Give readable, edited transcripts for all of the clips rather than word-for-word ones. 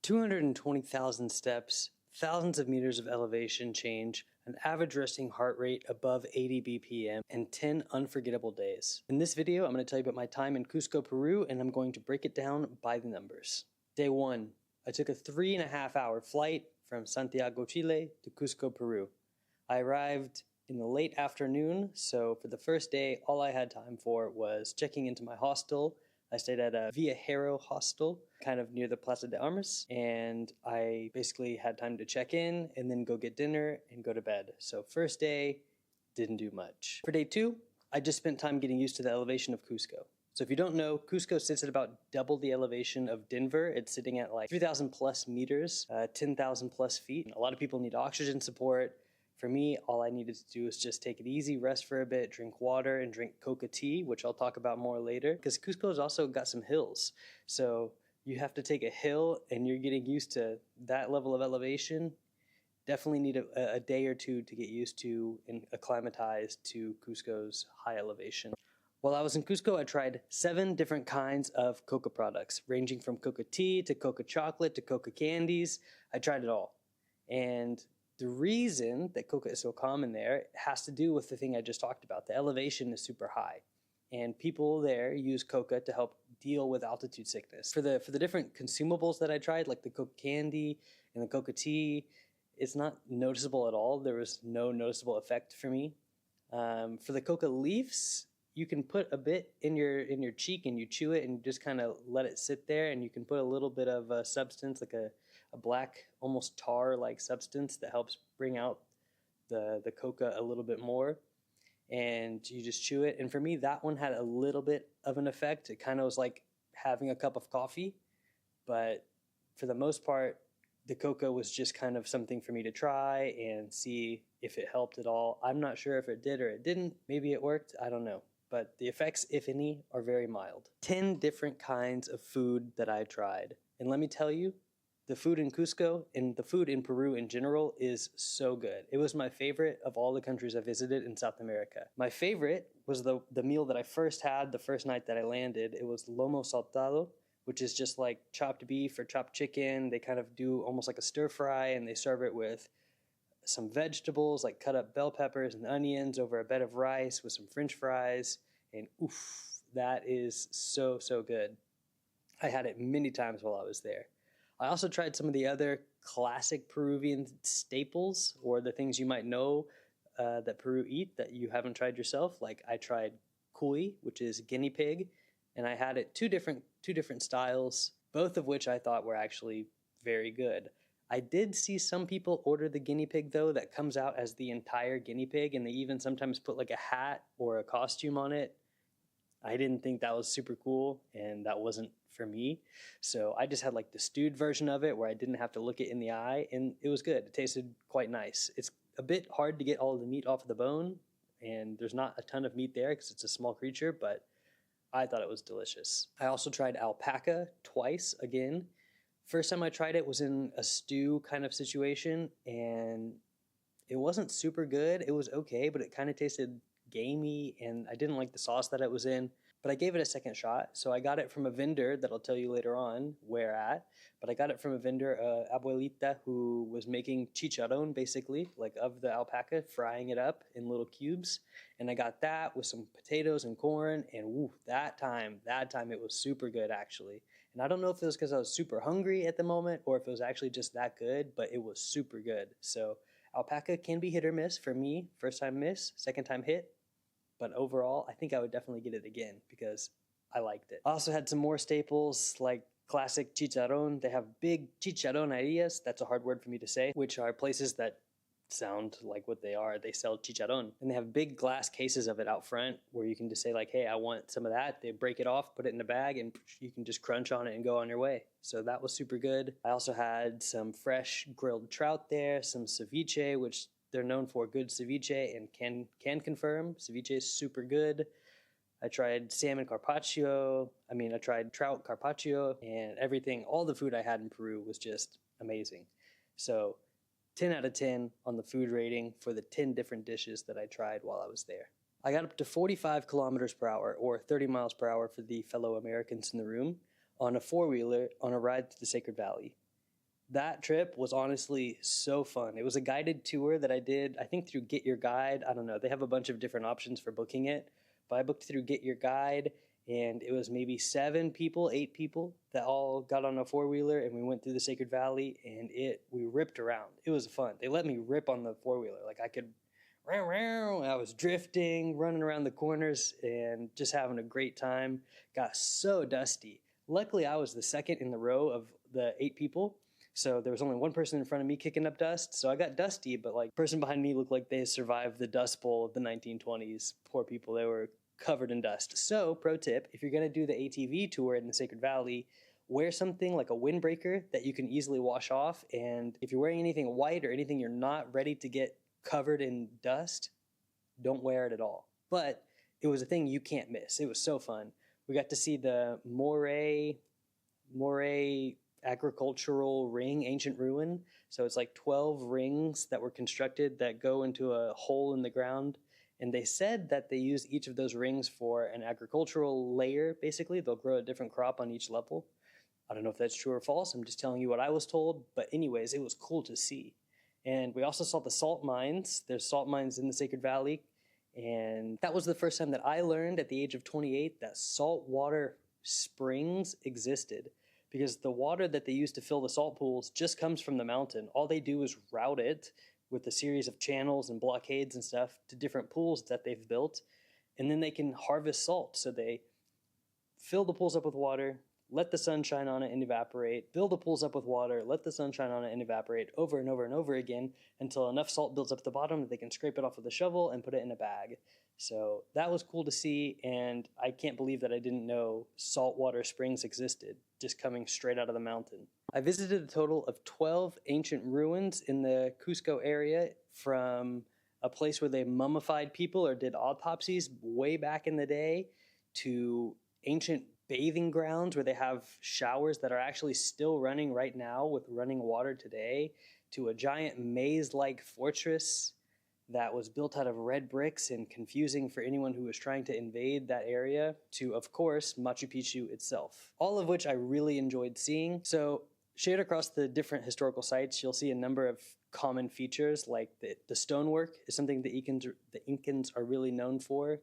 220,000 steps, thousands of meters of elevation change, an average resting heart rate above 80 BPM, and 10 unforgettable days. In this video, I'm going to tell you about my time in Cusco, Peru, and I'm going to break it down by the numbers. Day 1. I took a 3.5-hour flight from Santiago, Chile to Cusco, Peru. I arrived in the late afternoon, so for the first day, all I had time for was checking into my hostel. I stayed at a Viajero hostel, kind of near the Plaza de Armas, and I basically had time to check in and then go get dinner and go to bed. So first day, didn't do much. For day 2, I just spent time getting used to the elevation of Cusco. So if you don't know, Cusco sits at about double the elevation of Denver. It's sitting at like 3,000 plus meters, 10,000 plus feet. A lot of people need oxygen support. For me, all I needed to do was just take it easy, rest for a bit, drink water, and drink Coca tea, which I'll talk about more later. Because Cusco's also got some hills. So you have to take a hill, and you're getting used to that level of elevation. Definitely need a day or two to get used to and acclimatize to Cusco's high elevation. While I was in Cusco, I tried 7 different kinds of Coca products, ranging from Coca tea to Coca chocolate to Coca candies. I tried it all. And the reason that Coca is so common there has to do with the thing I just talked about. The elevation is super high, and people there use Coca to help deal with altitude sickness. For the different consumables that I tried, like the Coca candy and the Coca tea, it's not noticeable at all. There was no noticeable effect for me. For the Coca leaves, you can put a bit in your cheek and you chew it and just kind of let it sit there, and you can put a little bit of a substance, like a black, almost tar-like substance that helps bring out the Coca a little bit more, and you just chew it. And for me, that one had a little bit of an effect. It kind of was like having a cup of coffee, but for the most part, the Coca was just kind of something for me to try and see if it helped at all. I'm not sure if it did or it didn't. Maybe it worked. I don't know. But the effects, if any, are very mild. 10 different kinds of food that I tried. And let me tell you, the food in Cusco and the food in Peru in general is so good. It was my favorite of all the countries I visited in South America. My favorite was the meal that I first had the first night that I landed. It was lomo saltado, which is just like chopped beef or chopped chicken. They kind of do almost like a stir fry, and they serve it with some vegetables like cut up bell peppers and onions over a bed of rice with some French fries. And oof, that is so, so good. I had it many times while I was there. I also tried some of the other classic Peruvian staples, or the things you might know that Peru eat that you haven't tried yourself. Like I tried cuy, which is guinea pig, and I had it two different styles, both of which I thought were actually very good. I did see some people order the guinea pig, though, that comes out as the entire guinea pig, and they even sometimes put like a hat or a costume on it. I didn't think that was super cool, and that wasn't for me. So I just had like the stewed version of it where I didn't have to look it in the eye, and it was good. It tasted quite nice. It's a bit hard to get all of the meat off of the bone, and there's not a ton of meat there because it's a small creature, but I thought it was delicious. I also tried alpaca twice again. First time I tried it was in a stew kind of situation, and it wasn't super good. It was okay, but it kind of tasted gamey, and I didn't like the sauce that it was in. But I gave it a second shot. So I got it from a vendor that I'll tell you later on where at. But I got it from a vendor, abuelita, who was making chicharron, basically, like of the alpaca, frying it up in little cubes. And I got that with some potatoes and corn, and woo, that time it was super good, actually. And I don't know if it was because I was super hungry at the moment or if it was actually just that good, but it was super good. So alpaca can be hit or miss for me. First time miss, second time hit. But overall, I think I would definitely get it again because I liked it. I also had some more staples like classic chicharron. They have big chicharronerias, that's a hard word for me to say, which are places that sound like what they are. They sell chicharron. And they have big glass cases of it out front where you can just say like, hey, I want some of that. They break it off, put it in a bag, and you can just crunch on it and go on your way. So that was super good. I also had some fresh grilled trout there, some ceviche, which they're known for good ceviche, and can confirm ceviche is super good. I tried salmon carpaccio. I tried trout carpaccio, and everything. All the food I had in Peru was just amazing. So 10 out of 10 on the food rating for the 10 different dishes that I tried while I was there. I got up to 45 kilometers per hour, or 30 miles per hour for the fellow Americans in the room, on a four-wheeler on a ride through the Sacred Valley. That trip was honestly so fun. It was a guided tour that I did, I think through Get Your Guide. I don't know, they have a bunch of different options for booking it, but I booked through Get Your Guide, and it was maybe 7 people, 8 people that all got on a four-wheeler, and we went through the Sacred Valley, and we ripped around. It was fun. They let me rip on the four-wheeler. Like I could, I was drifting, running around the corners, and just having a great time. Got so dusty. Luckily, I was the second in the row of the 8 people. So there was only one person in front of me kicking up dust. So I got dusty, but like the person behind me looked like they survived the Dust Bowl of the 1920s. Poor people, they were covered in dust. So pro tip, if you're gonna do the ATV tour in the Sacred Valley, wear something like a windbreaker that you can easily wash off. And if you're wearing anything white or anything you're not ready to get covered in dust, don't wear it at all. But it was a thing you can't miss. It was so fun. We got to see the Moray agricultural ring, ancient ruin. So it's like 12 rings that were constructed that go into a hole in the ground. And they said that they use each of those rings for an agricultural layer, basically. They'll grow a different crop on each level. I don't know if that's true or false. I'm just telling you what I was told. But anyways, it was cool to see. And we also saw the salt mines. There's salt mines in the Sacred Valley. And that was the first time that I learned at the age of 28 that saltwater springs existed. Because the water that they use to fill the salt pools just comes from the mountain. All they do is route it with a series of channels and blockades and stuff to different pools that they've built. And then they can harvest salt. So they fill the pools up with water, let the sun shine on it and evaporate, fill the pools up with water, let the sun shine on it and evaporate over and over and over again until enough salt builds up at the bottom that they can scrape it off with a shovel and put it in a bag. So that was cool to see, and I can't believe that I didn't know saltwater springs existed, just coming straight out of the mountain. I visited a total of 12 ancient ruins in the Cusco area, from a place where they mummified people or did autopsies way back in the day, to ancient bathing grounds where they have showers that are actually still running right now with running water today, to a giant maze-like fortress that was built out of red bricks and confusing for anyone who was trying to invade that area, to, of course, Machu Picchu itself. All of which I really enjoyed seeing. So shared across the different historical sites, you'll see a number of common features, like the stonework is something the Incans are really known for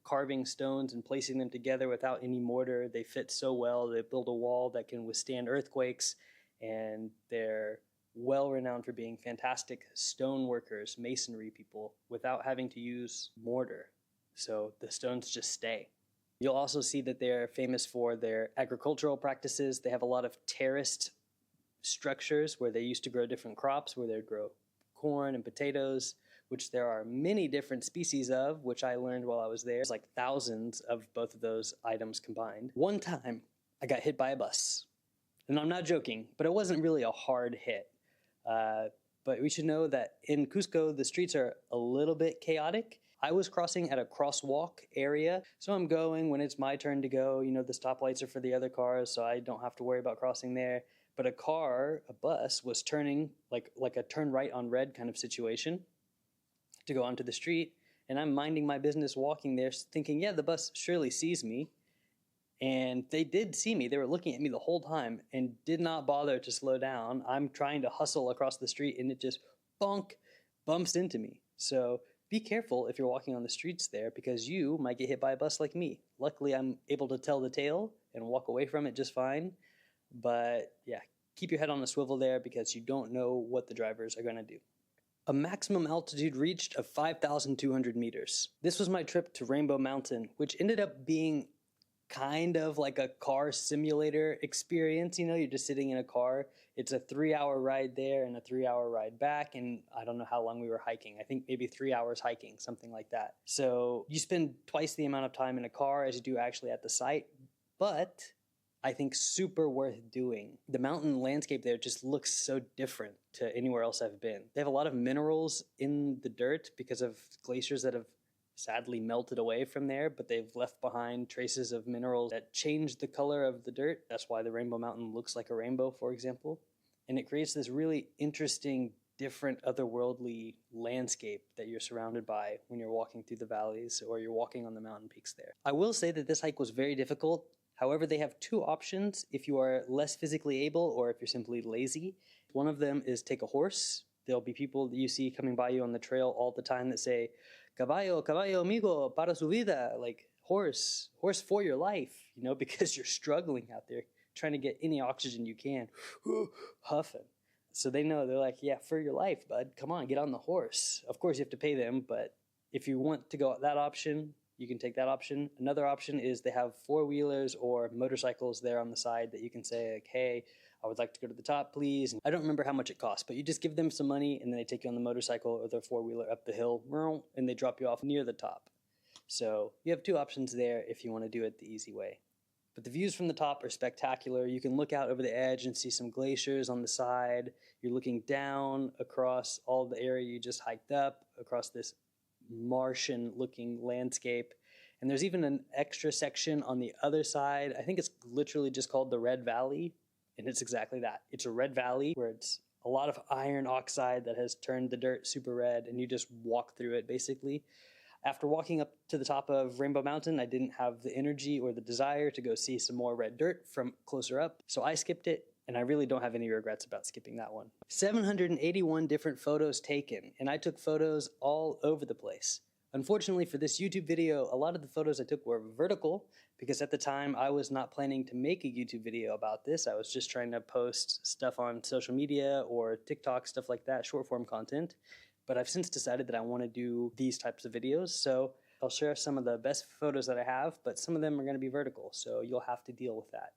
carving stones and placing them together without any mortar. They fit so well. They build a wall that can withstand earthquakes, and they're well renowned for being fantastic stone workers, masonry people, without having to use mortar. So the stones just stay. You'll also see that they're famous for their agricultural practices. They have a lot of terraced structures where they used to grow different crops, where they'd grow corn and potatoes, which there are many different species of, which I learned while I was there. There's like thousands of both of those items combined. One time, I got hit by a bus. And I'm not joking, but it wasn't really a hard hit. But we should know that in Cusco, the streets are a little bit chaotic. I was crossing at a crosswalk area, so I'm going when it's my turn to go. You know, the stoplights are for the other cars, so I don't have to worry about crossing there. But a bus, was turning like a turn right on red kind of situation to go onto the street. And I'm minding my business walking there thinking, yeah, the bus surely sees me. And they did see me. They were looking at me the whole time and did not bother to slow down. I'm trying to hustle across the street and it just bumps into me. So be careful if you're walking on the streets there, because you might get hit by a bus like me. Luckily, I'm able to tell the tale and walk away from it just fine. But yeah, keep your head on a swivel there, because you don't know what the drivers are going to do. A maximum altitude reached of 5,200 meters. This was my trip to Rainbow Mountain, which ended up being kind of like a car simulator experience. You know, you're just sitting in a car. It's a 3-hour ride there and a 3-hour ride back. And I don't know how long we were hiking. I think maybe 3 hours hiking, something like that. So you spend twice the amount of time in a car as you do actually at the site. But I think super worth doing. The mountain landscape there just looks so different to anywhere else I've been. They have a lot of minerals in the dirt because of glaciers that have sadly melted away from there, but they've left behind traces of minerals that change the color of the dirt. That's why the Rainbow Mountain looks like a rainbow, for example. And it creates this really interesting, different, otherworldly landscape that you're surrounded by when you're walking through the valleys or you're walking on the mountain peaks there. I will say that this hike was very difficult. However, they have two options if you are less physically able or if you're simply lazy. One of them is take a horse. There'll be people that you see coming by you on the trail all the time that say, caballo, caballo amigo, para su vida, like horse for your life, you know, because you're struggling out there trying to get any oxygen you can, huffing. So they know, they're like, yeah, for your life, bud, come on, get on the horse. Of course, you have to pay them, but if you want to go that option, you can take that option. Another option is they have four-wheelers or motorcycles there on the side that you can say, like, hey, I would like to go to the top, please. I don't remember how much it costs, but you just give them some money and then they take you on the motorcycle or their four-wheeler up the hill and they drop you off near the top. So you have two options there if you want to do it the easy way. But the views from the top are spectacular. You can look out over the edge and see some glaciers on the side. You're looking down across all the area you just hiked up, across this Martian-looking landscape. And there's even an extra section on the other side. I think it's literally just called the Red Valley, and it's exactly that. It's a red valley where it's a lot of iron oxide that has turned the dirt super red, and you just walk through it, basically. After walking up to the top of Rainbow Mountain, I didn't have the energy or the desire to go see some more red dirt from closer up, so I skipped it, and I really don't have any regrets about skipping that one. 781 different photos taken, and I took photos all over the place. Unfortunately for this YouTube video, a lot of the photos I took were vertical because at the time I was not planning to make a YouTube video about this. I was just trying to post stuff on social media or TikTok, stuff like that, short form content. But I've since decided that I want to do these types of videos. So I'll share some of the best photos that I have, but some of them are going to be vertical. So you'll have to deal with that.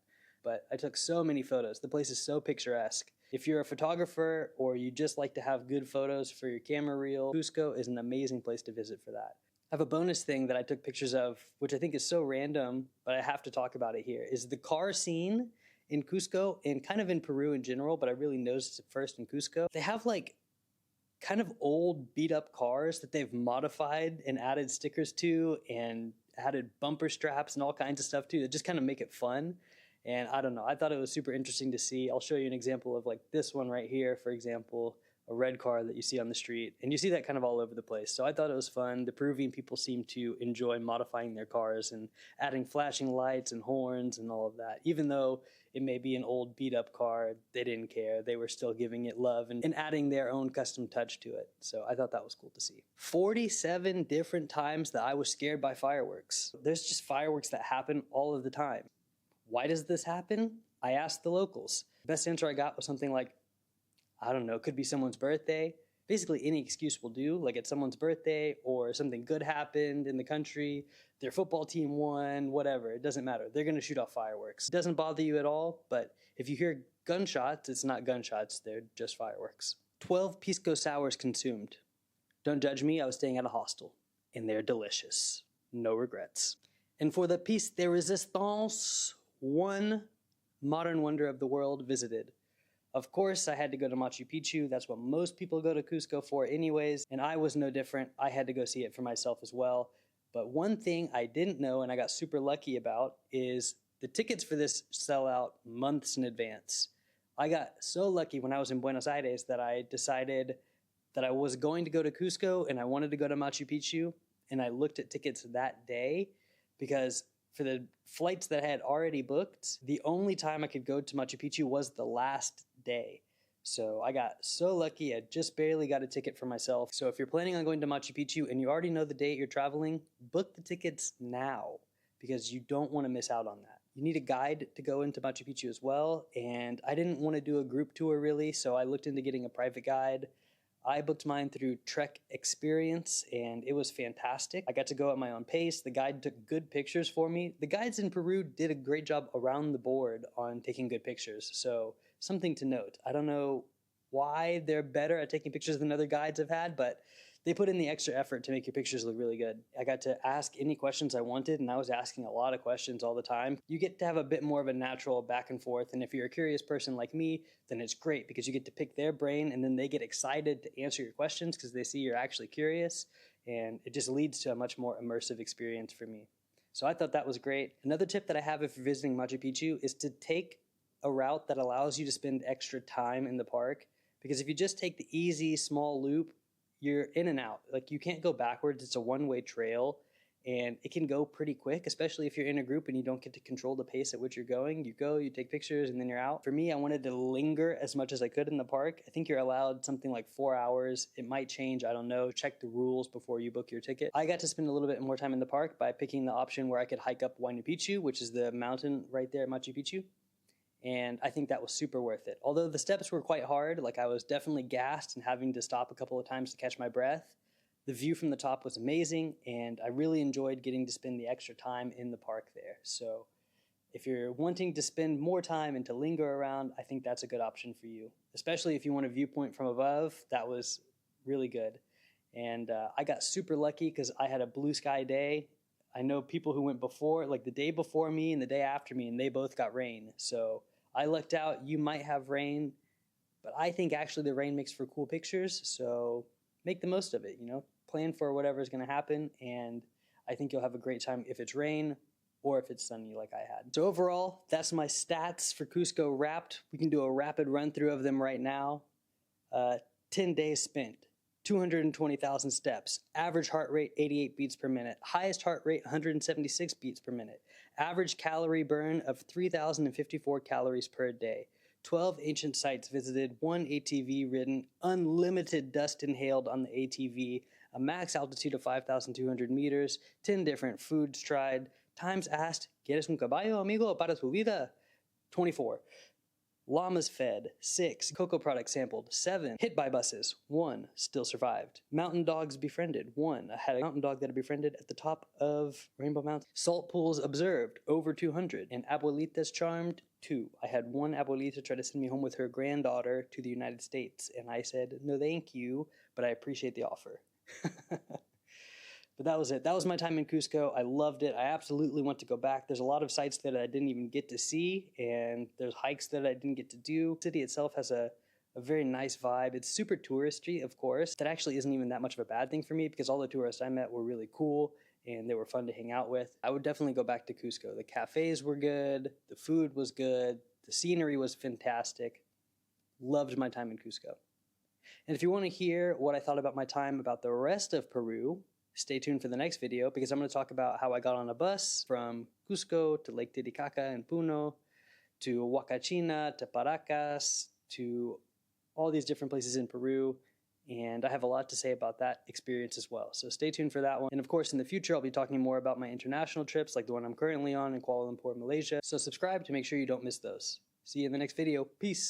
But I took so many photos. The place is so picturesque. If you're a photographer or you just like to have good photos for your camera reel, Cusco is an amazing place to visit for that. I have a bonus thing that I took pictures of, which I think is so random, but I have to talk about it here, is the car scene in Cusco and kind of in Peru in general, but I really noticed it first in Cusco. They have like kind of old beat up cars that they've modified and added stickers to and added bumper straps and all kinds of stuff too that just kind of make it fun. And I don't know, I thought it was super interesting to see. I'll show you an example of like this one right here, for example, a red car that you see on the street. And you see that kind of all over the place. So I thought it was fun. The Peruvian people seem to enjoy modifying their cars and adding flashing lights and horns and all of that. Even though it may be an old beat up car, they didn't care. They were still giving it love and adding their own custom touch to it. So I thought that was cool to see. 47 different times that I was scared by fireworks. There's just fireworks that happen all of the time. Why does this happen? I asked the locals. The best answer I got was something like, I don't know, it could be someone's birthday. Basically any excuse will do, like it's someone's birthday or something good happened in the country, their football team won, whatever, it doesn't matter. They're gonna shoot off fireworks. It doesn't bother you at all, but if you hear gunshots, it's not gunshots, they're just fireworks. 12 Pisco Sours consumed. Don't judge me, I was staying at a hostel, and they're delicious. No regrets. And for the piece de resistance, one modern wonder of the world visited. Of course, I had to go to Machu Picchu. That's what most people go to Cusco for anyways, and I was no different. I had to go see it for myself as well. But one thing I didn't know and I got super lucky about is the tickets for this sell out months in advance. I got so lucky when I was in Buenos Aires that I decided that I was going to go to Cusco and I wanted to go to Machu Picchu, and I looked at tickets that day because for the flights that I had already booked, the only time I could go to Machu Picchu was the last day. So I got so lucky, I just barely got a ticket for myself. So if you're planning on going to Machu Picchu and you already know the date you're traveling, book the tickets now because you don't want to miss out on that. You need a guide to go into Machu Picchu as well, and I didn't want to do a group tour really, so I looked into getting a private guide. I booked mine through Trek Experience, and it was fantastic. I got to go at my own pace. The guide took good pictures for me. The guides in Peru did a great job around the board on taking good pictures, so something to note. I don't know why they're better at taking pictures than other guides I've had, but they put in the extra effort to make your pictures look really good. I got to ask any questions I wanted, and I was asking a lot of questions all the time. You get to have a bit more of a natural back and forth, and if you're a curious person like me, then it's great because you get to pick their brain, and then they get excited to answer your questions because they see you're actually curious, and it just leads to a much more immersive experience for me. So I thought that was great. Another tip that I have if you're visiting Machu Picchu is to take a route that allows you to spend extra time in the park, because if you just take the easy, small loop, you're in and out. Like you can't go backwards. It's a one-way trail. and it can go pretty quick, especially if you're in a group and you don't get to control the pace at which you're going. You go, you take pictures, and then you're out. For me, I wanted to linger as much as I could in the park. I think you're allowed something like 4 hours. It might change, I don't know. Check the rules before you book your ticket. I got to spend a little bit more time in the park by picking the option where I could hike up Huayna Picchu, which is the mountain right there at Machu Picchu. And I think that was super worth it. Although the steps were quite hard, like I was definitely gassed and having to stop a couple of times to catch my breath. The view from the top was amazing, and I really enjoyed getting to spend the extra time in the park there. So if you're wanting to spend more time and to linger around, I think that's a good option for you. Especially if you want a viewpoint from above, that was really good. And I got super lucky because I had a blue sky day. I know people who went before, like the day before me and the day after me, and they both got rain. So I lucked out. You might have rain, but I think actually the rain makes for cool pictures. So make the most of it, you know, plan for whatever is going to happen. And I think you'll have a great time if it's rain or if it's sunny like I had. So overall, that's my stats for Cusco wrapped. We can do a rapid run through of them right now. 10 days spent, 220,000 steps, average heart rate 88 beats per minute, highest heart rate 176 beats per minute, average calorie burn of 3,054 calories per day, 12 ancient sites visited, 1 ATV ridden, unlimited dust inhaled on the ATV, a max altitude of 5,200 meters, 10 different foods tried, times asked, ¿Quieres un caballo, amigo, para tu vida? 24. Llamas fed, 6. Coca products sampled, 7. Hit by buses, 1. Still survived. Mountain dogs befriended, 1. I had a mountain dog that I befriended at the top of Rainbow Mountain. Salt pools observed, over 200. And abuelitas charmed, 2. I had one abuelita try to send me home with her granddaughter to the United States, and I said, no thank you, but I appreciate the offer. But that was it. That was my time in Cusco. I loved it. I absolutely want to go back. There's a lot of sites that I didn't even get to see, and there's hikes that I didn't get to do. The city itself has a very nice vibe. It's super touristy, of course. That actually isn't even that much of a bad thing for me because all the tourists I met were really cool and they were fun to hang out with. I would definitely go back to Cusco. The cafes were good. The food was good. The scenery was fantastic. Loved my time in Cusco. And if you want to hear what I thought about my time about the rest of Peru, stay tuned for the next video because I'm going to talk about how I got on a bus from Cusco to Lake Titicaca and Puno, to Huacachina, to Paracas, to all these different places in Peru. And I have a lot to say about that experience as well. So stay tuned for that one. And of course, in the future, I'll be talking more about my international trips, like the one I'm currently on in Kuala Lumpur, Malaysia. So subscribe to make sure you don't miss those. See you in the next video. Peace.